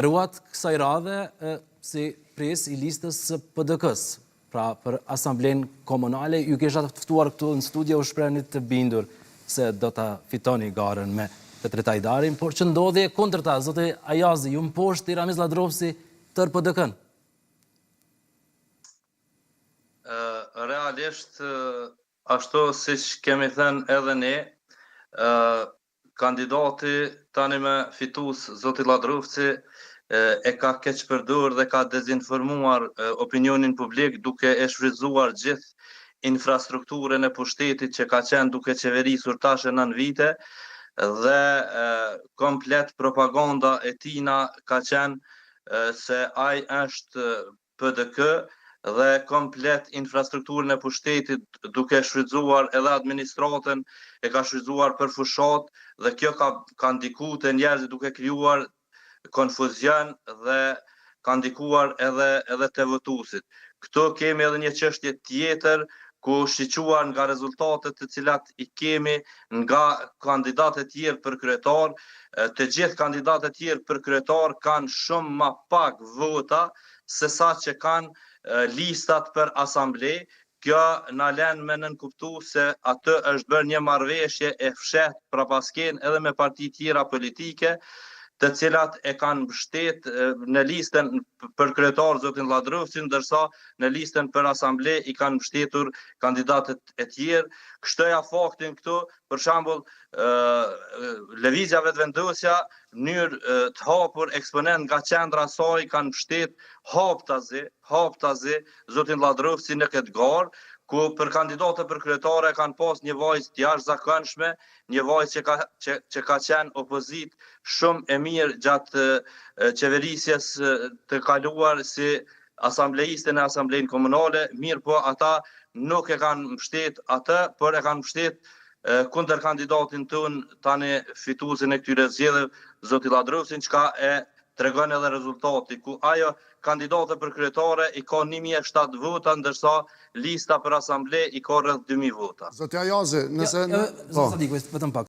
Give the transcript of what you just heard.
Ruat kësaj radhe si pres i listës së PDK-s, pra për Asamblenë Komunale, ju kisha të ftuar këtu në studio, u shprehni të bindur se do ta fitoni garën me Petrit Hajdarin, por që ndodhi e kundërta, zoti Ajazi, ju mposhti Ramiz Ladrovsi tër PDK-n. Realisht, ashtu siç kemi thënë edhe ne, kandidati tani me fitues zoti Ladrovsi e ka keq përdorur dhe ka dezinformuar opinionin publik duke e shfrytzuar gjithë infrastrukturën e pushtetit që ka qenë duke qeverisur tash 9 vite dhe komplet propaganda e tina ka qenë se ai është PDK dhe komplet infrastrukturën e pushtetit duke shfrytzuar edhe administratën e ka shfrytzuar për fushat dhe kjo ka ndikuar te njerëzit duke krijuar konfuzion dhe ka ndikuar edhe te votuesit. Këtu kemi edhe një çështje tjetër ku shiquar nga rezultatet të cilat i kemi nga kandidatët e tjerë për kryetar, të gjithë kandidatët e tjerë për kryetar kanë shumë më pak vota se sa që kanë listat për asamble. Kjo na lën me nënkuptu se atë është bërë një marrëveshje e fshehtë prapasken edhe me parti tjera politike, të cilat e kanë mbështet në listën për kryetar zotin Ladrovsin, ndërsa në listën për asamble i kanë mbështetur kandidatët e tjerë. Kështoja faktin këtu, për shembull, Lëvizja Vetëvendosja, në mënyrë të hapur, eksponent nga qendra e saj kanë mbështet haptazi zotin Ladrovsin në këtë garë, ku për kandidatë për kryetare kanë pas një vajzë të jashtëzakonshme, një vajzë që ka qenë opozit shumë e mirë gjatë qeverisjes të kaluar si asambleiste në Asamblenë Komunale, mirë po ata nuk e kanë mbështet atë, por e kanë mbështet kundër kandidatin ton tani fituesin e këtyre zgjedhjeve, zoti Ladrovsin, çka e tregon edhe rezultati, ku ajo kandidate për kryetare i ka 1007 vota, ndërsa lista për asamble i ka rreth 2000 vota. Zoti Ajazi, nëse... Zoti Sadiku, vetëm pak.